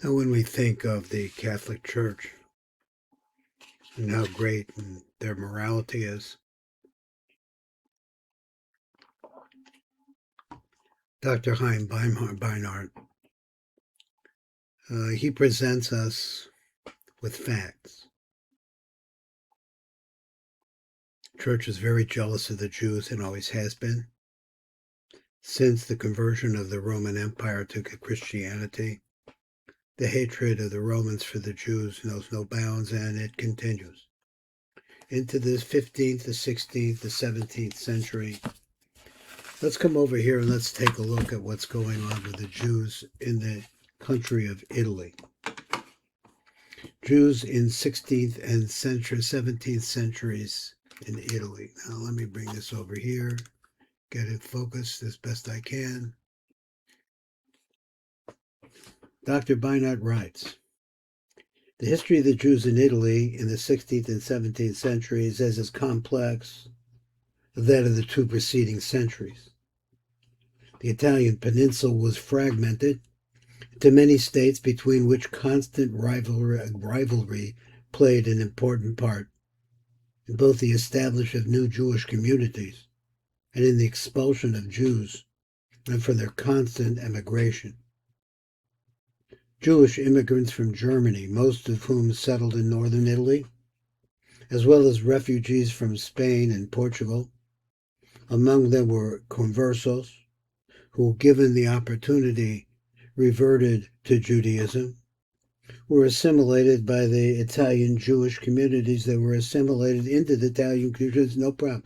Now, when we think of the Catholic Church and how great their morality is, Dr. Chaim Beinart, he presents us with facts. The Church is very jealous of the Jews and always has been. Since the conversion of the Roman Empire to Christianity, the hatred of the Romans for the Jews knows no bounds, and it continues into the 15th, the 16th, the 17th century. Let's come over here and let's take a look at what's going on with the Jews in the country of Italy. Jews in 16th and 17th centuries in Italy. Now let me bring this over here, get it focused as best I can. Dr. Beinart writes, the history of the Jews in Italy in the 16th and 17th centuries is as complex as that of the two preceding centuries. The Italian peninsula was fragmented into many states between which constant rivalry played an important part in both the establishment of new Jewish communities and in the expulsion of Jews and for their constant emigration. Jewish immigrants from Germany, most of whom settled in northern Italy, as well as refugees from Spain and Portugal. Among them were conversos, who, given the opportunity, reverted to Judaism, were assimilated by the Italian Jewish communities that were assimilated into the Italian communities, no problem.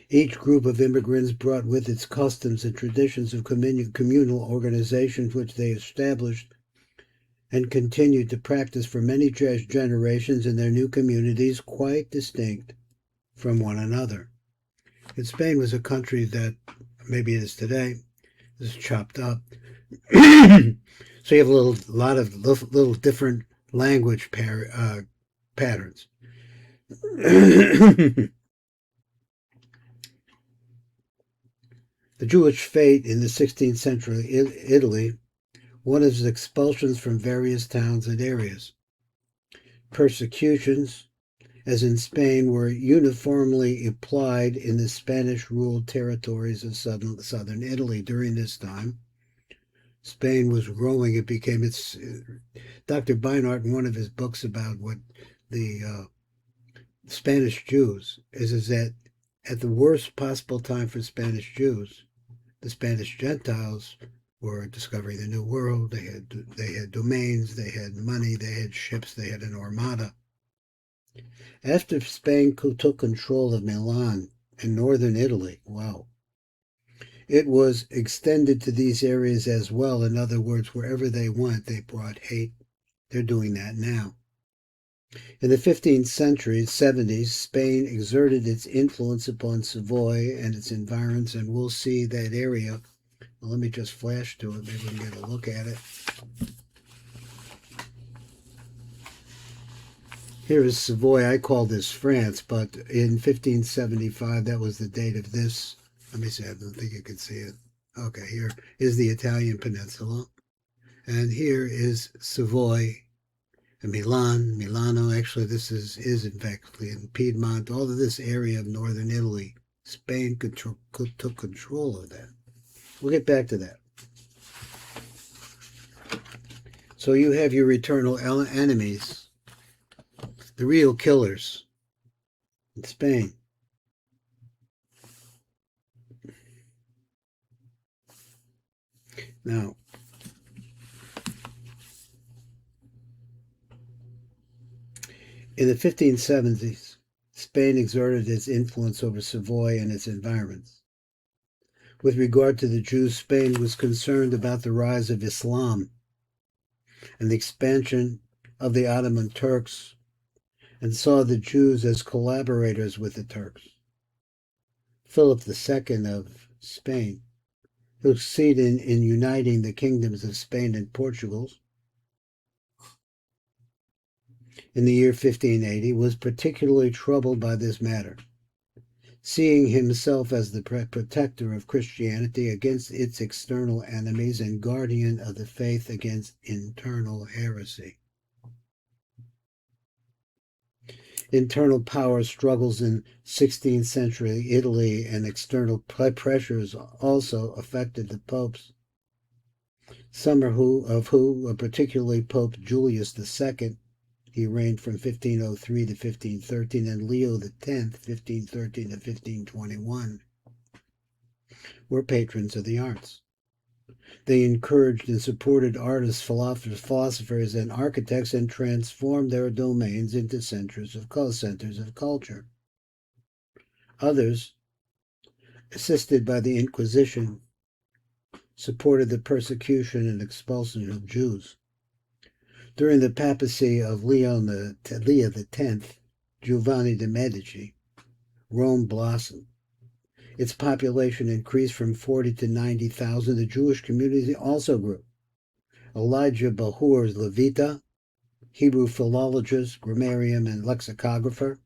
Each group of immigrants brought with its customs and traditions of communal organizations which they established and continued to practice for many generations in their new communities, quite distinct from one another. And Spain was a country that, maybe it is today, is chopped up. So you have a lot of little different language patterns. The Jewish fate in the 16th century Italy, one is expulsions from various towns and areas. Persecutions, as in Spain, were uniformly applied in the Spanish-ruled territories of southern Italy during this time. Spain was growing. It became its... Dr. Beinart, in one of his books about what the Spanish Jews is that at the worst possible time for Spanish Jews, the Spanish Gentiles were discovering the New World. They had domains, they had money, they had ships, they had an armada. After Spain took control of Milan and northern Italy, wow, it was extended to these areas as well. In other words, wherever they went, they brought hate. They're doing that now. In the 15th century, 70s, Spain exerted its influence upon Savoy and its environs, and we'll see that area. Well, let me just flash to it. Maybe we can get a look at it. Here is Savoy. I call this France, but in 1575, that was the date of this. Let me see. I don't think you can see it. Okay, here is the Italian peninsula. And here is Savoy. And Milano, actually this is in fact in Piedmont, all of this area of northern Italy. Spain took control of that. We'll get back to that. So you have your eternal enemies, the real killers in Spain. Now, in the 1570s, Spain exerted its influence over Savoy and its environs. With regard to the Jews, Spain was concerned about the rise of Islam and the expansion of the Ottoman Turks, and saw the Jews as collaborators with the Turks. Philip II of Spain, who succeeded in uniting the kingdoms of Spain and Portugal in the year 1580, was particularly troubled by this matter. seeing himself as the protector of Christianity against its external enemies and guardian of the faith against internal heresy. Internal power struggles in 16th century Italy and external pressures also affected the popes, some of who, particularly Pope Julius II, he reigned from 1503 to 1513, and Leo X, 1513 to 1521, were patrons of the arts. They encouraged and supported artists, philosophers, and architects, and transformed their domains into centers of culture. Others, assisted by the Inquisition, supported the persecution and expulsion of Jews. During the papacy of Leo X, Giovanni de' Medici, Rome blossomed. Its population increased from 40 to 90,000. The Jewish community also grew. Elijah Bahur Levita, Hebrew philologist, grammarian, and lexicographer,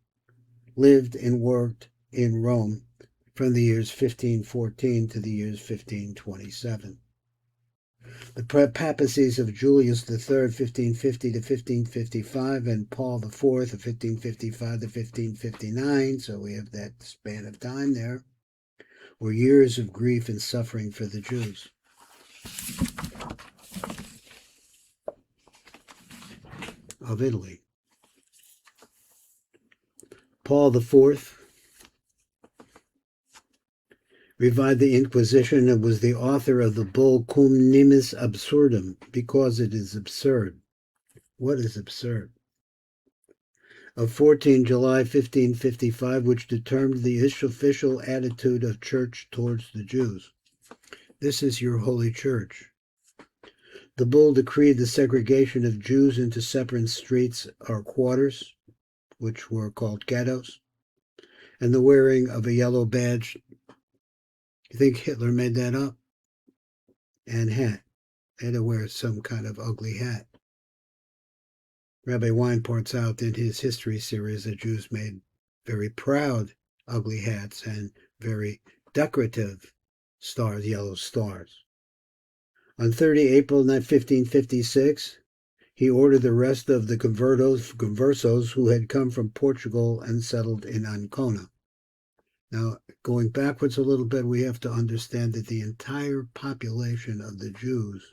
lived and worked in Rome from the years 1514 to the years 1527. The papacies of Julius III, 1550 to 1555, and Paul IV, of 1555 to 1559, so we have that span of time there, were years of grief and suffering for the Jews. Of Italy. Paul IV revived the Inquisition and was the author of the bull Cum Nimis Absurdum, because it is absurd. What is absurd? Of 14 July 1555, which determined the official attitude of church towards the Jews. This is your holy church. The bull decreed the segregation of Jews into separate streets or quarters, which were called ghettos, and the wearing of a yellow badge. You think Hitler made that up? And hat. They had to wear some kind of ugly hat. Rabbi Wein points out in his history series that Jews made very proud ugly hats and very decorative stars, yellow stars. On 30 April 1556, he ordered the rest of the conversos who had come from Portugal and settled in Ancona. Now, going backwards a little bit, we have to understand that the entire population of the Jews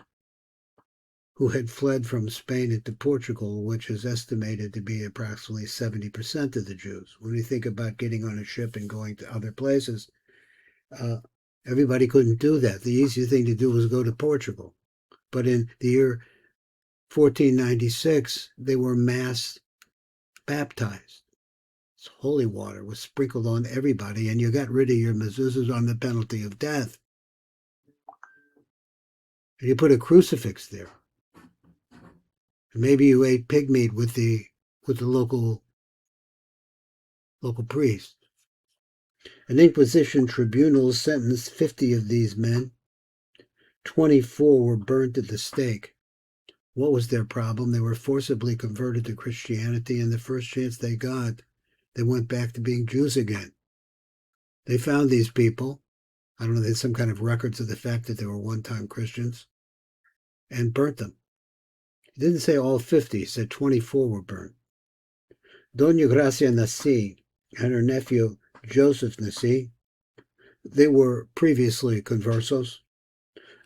who had fled from Spain into Portugal, which is estimated to be approximately 70% of the Jews. When you think about getting on a ship and going to other places, everybody couldn't do that. The easiest thing to do was go to Portugal. But in the year 1496, they were mass baptized. Holy water was sprinkled on everybody, and you got rid of your mezuzahs on the penalty of death. And you put a crucifix there. And maybe you ate pig meat with the local priest. An Inquisition tribunal sentenced 50 of these men. 24 were burnt at the stake. What was their problem? They were forcibly converted to Christianity, and the first chance they got, they went back to being Jews again. They found these people. I don't know, there's some kind of records of the fact that they were one-time Christians, and burnt them. He didn't say all 50, he said 24 were burnt. Doña Gracia Nasi and her nephew Joseph Nasi, they were previously conversos,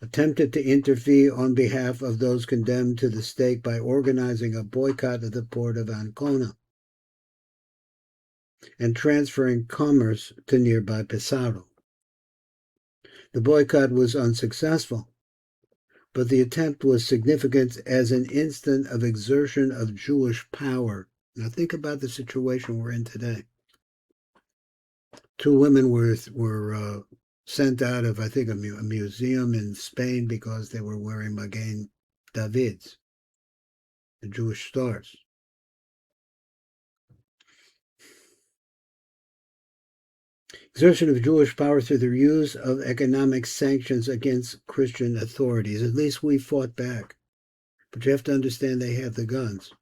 attempted to intervene on behalf of those condemned to the stake by organizing a boycott of the port of Ancona and transferring commerce to nearby Pesaro. The boycott was unsuccessful, but the attempt was significant as an instance of exertion of Jewish power. Now think about the situation we're in today. 2 women were sent out of, I think, a museum in Spain because they were wearing Magen Davids, the Jewish stars. Exertion of Jewish power through the use of economic sanctions against Christian authorities. At least we fought back. But you have to understand they had the guns.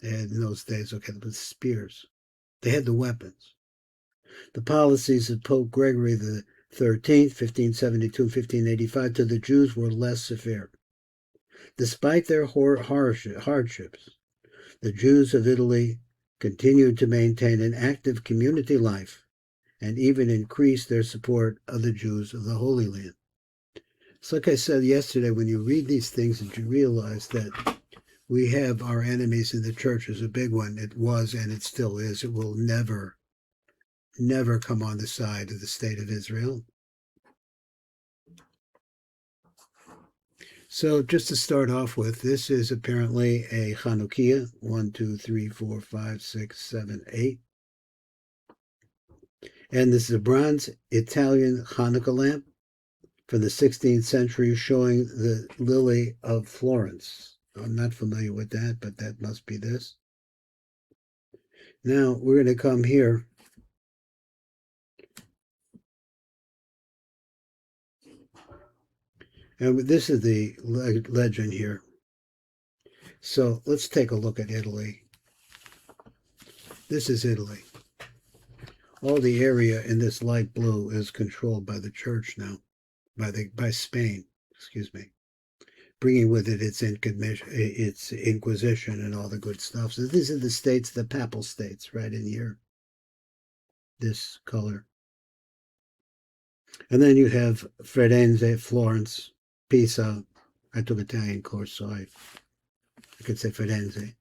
They had, in those days, okay, with spears. They had the weapons. The policies of Pope Gregory the 13th, 1572-1585, to the Jews were less severe. Despite their hardships, the Jews of Italy continued to maintain an active community life and even increased their support of the Jews of the Holy Land. It's like I said yesterday, when you read these things and you realize that we have our enemies in the church is a big one. It was and it still is. It will never come on the side of the state of Israel. So just to start off with, this is apparently a Chanukiah, 1, 2, 3, 4, 5, 6, 7, 8. And this is a bronze Italian Hanukkah lamp from the 16th century showing the Lily of Florence. I'm not familiar with that, but that must be this. Now we're going to come here. And this is the legend here. So let's take a look at Italy. This is Italy. All the area in this light blue is controlled by the church now, by Spain, excuse me, bringing with it its Inquisition and all the good stuff. So these are the states, the papal states, right in here, this color. And then you have Firenze, Florence, Pisa. I took Italian course, so I could say Firenze.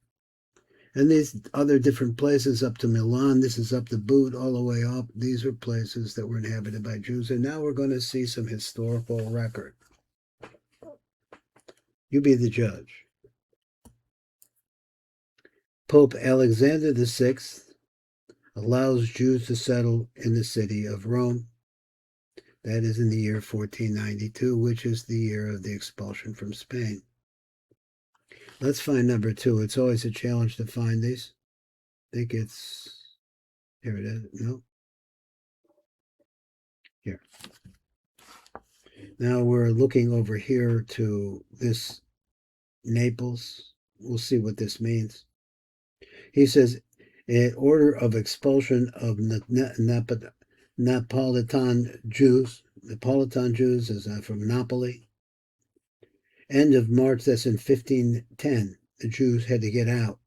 And these other different places up to Milan, this is up the boot, all the way up. These are places that were inhabited by Jews. And now we're going to see some historical record. You be the judge. Pope Alexander VI allows Jews to settle in the city of Rome. That is in the year 1492, which is the year of the expulsion from Spain. Let's find number 2. It's always a challenge to find these. I think it's, here it is, no. Here. Now we're looking over here to this Naples. We'll see what this means. He says, in order of expulsion of Napolitan Jews. Napolitan Jews is from Napoli. End of March, that's in 1510. The Jews had to get out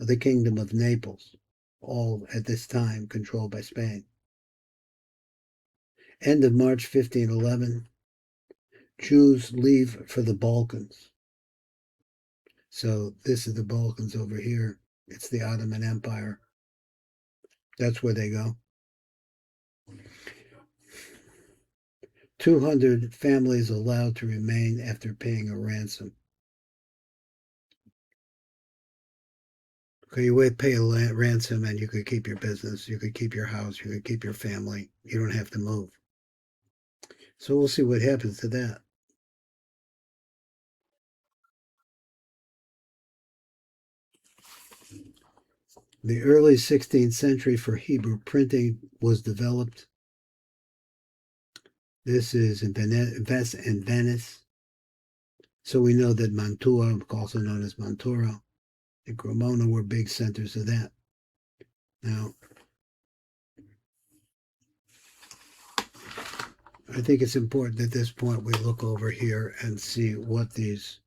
of the kingdom of Naples, all at this time controlled by Spain. End of March 1511, Jews leave for the Balkans. So this is the Balkans over here. It's the Ottoman Empire. That's where they go. 200 families allowed to remain after paying a ransom. Okay, you pay a ransom and you could keep your business, you could keep your house, you could keep your family. You don't have to move. So we'll see what happens to that. The early 16th century for Hebrew printing was developed. This is in Venice. So we know that Mantua, also known as Montoro, and Cremona were big centers of that. Now, I think it's important at this point we look over here and see what these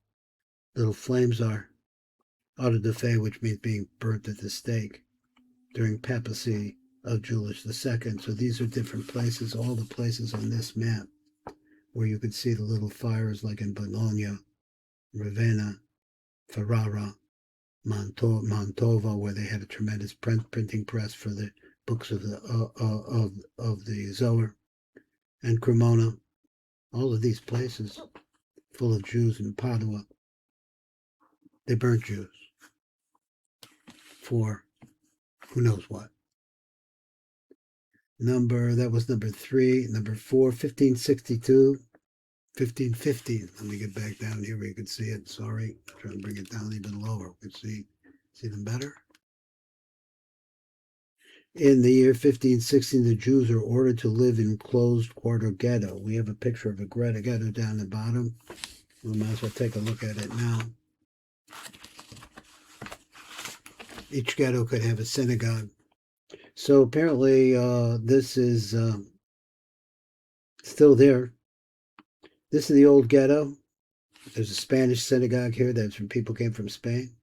little flames are. Auto da fe, which means being burnt at the stake during papacy of Julius II. So these are different places, all the places on this map where you could see the little fires, like in Bologna, Ravenna, Ferrara, Mantova, where they had a tremendous printing press for the books of the Zohar, and Cremona. All of these places full of Jews in Padua. They burnt Jews for who knows what. That was number 3. Number 4, 1562, 1550. Let me get back down here where you can see it. Sorry, I'm trying to bring it down even lower. We can see them better. In the year 1516, the Jews are ordered to live in closed quarter ghetto. We have a picture of a ghetto down the bottom. We might as well take a look at it now. Each ghetto could have a synagogue. So apparently this is still there. This is the old ghetto. There's a Spanish synagogue here that's when people came from Spain.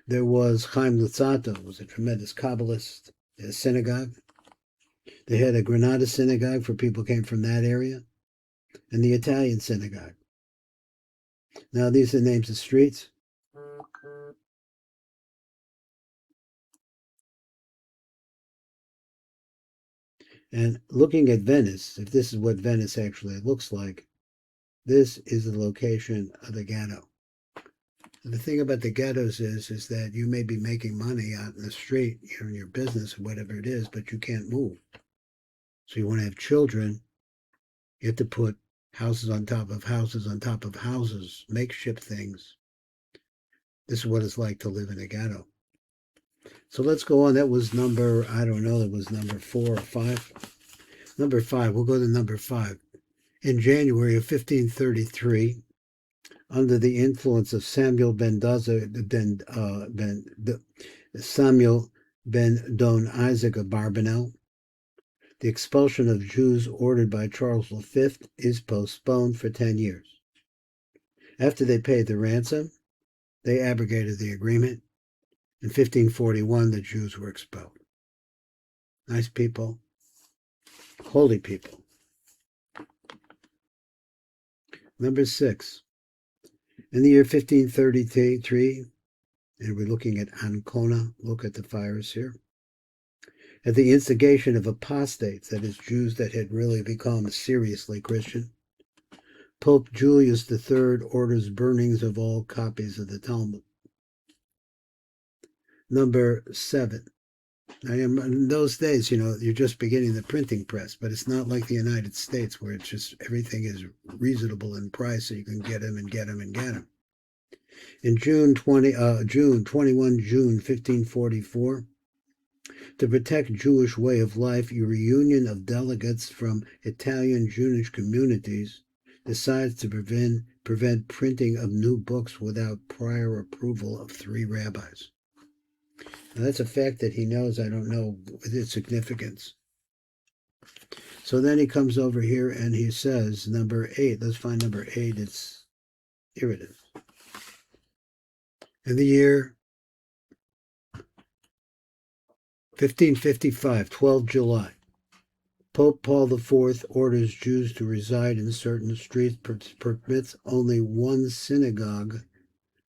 There was Chaim Luzzatto, was a tremendous Kabbalist, a synagogue. They had a Granada synagogue for people who came from that area, and the Italian synagogue. Now these are names of streets. And looking at Venice, if this is what Venice actually looks like, this is the location of the ghetto. The thing about the ghettos is that you may be making money out in the street, you're in your business or whatever it is, but you can't move. So you want to have children, you have to put houses on top of houses on top of houses, makeshift things. This is what it's like to live in a ghetto. So let's go on. That was number, I don't know, that was number 4 or 5. Number 5, we'll go to number 5. In January of 1533, under the influence of Samuel ben Don Isaac of Barbanel, the expulsion of Jews ordered by Charles V is postponed for 10 years. After they paid the ransom, they abrogated the agreement. In 1541, the Jews were expelled. Nice people, holy people. Number 6. In the year 1533, and we're looking at Ancona, look at the fires here. At the instigation of apostates, that is, Jews that had really become seriously Christian, Pope Julius III orders burnings of all copies of the Talmud. Number 7. Now, in those days, you're just beginning the printing press, but it's not like the United States where it's just everything is reasonable in price, so you can get them and get them and get them. In June 21, June 1544, to protect Jewish way of life, a reunion of delegates from Italian Jewish communities decides to prevent printing of new books without prior approval of 3 rabbis. Now, that's a fact that he knows. I don't know its significance. So then he comes over here and he says, number 8. Let's find number 8. Here it is. In the year 1555, 12 July, Pope Paul IV orders Jews to reside in certain streets, permits only 1 synagogue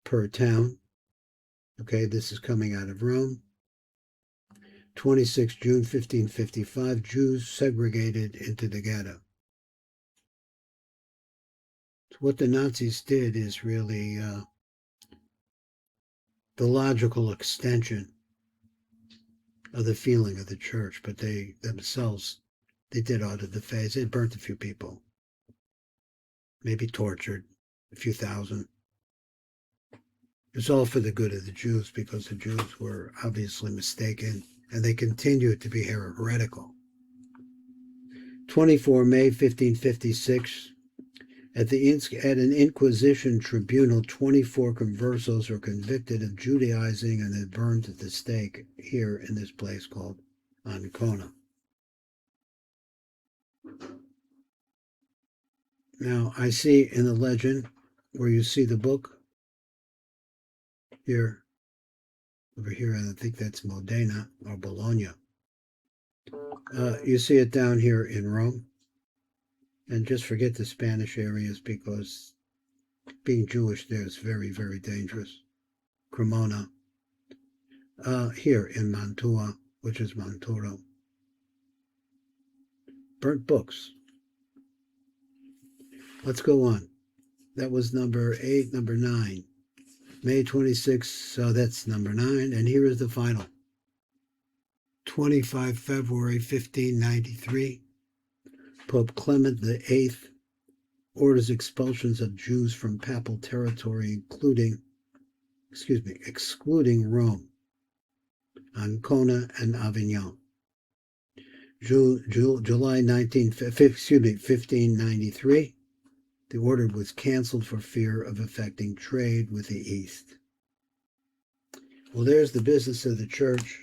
per town. Okay, this is coming out of Rome. 26 June 1555, Jews segregated into the ghetto. So what the Nazis did is really the logical extension of the feeling of the church, but they themselves, they did out of the face. They burnt a few people, maybe tortured a few thousand. It's all for the good of the Jews, because the Jews were obviously mistaken, and they continued to be heretical. 24 May 1556, at an Inquisition tribunal, 24 conversos were convicted of Judaizing and then burned at the stake here in this place called Ancona. Now, I see in the legend where you see the book here, over here, and I think that's Modena or Bologna. You see it down here in Rome. And just forget the Spanish areas, because being Jewish there is very, very dangerous. Cremona. Here in Mantua, which is Montoro. Burnt books. Let's go on. That was number 8. Number 9. May 26th, so that's number 9. And here is the final. 25 February 1593. Pope Clement VIII orders expulsions of Jews from papal territory, excluding Rome, Ancona, and Avignon. July 1593, the order was canceled for fear of affecting trade with the East. Well, there's the business of the church.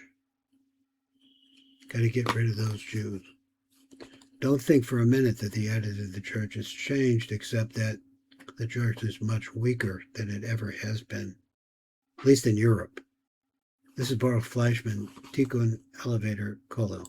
Got to get rid of those Jews. Don't think for a minute that the attitude of the church has changed, except that the church is much weaker than it ever has been, at least in Europe. This is Baruch Fleischman, Tikkun Elevator Kolo.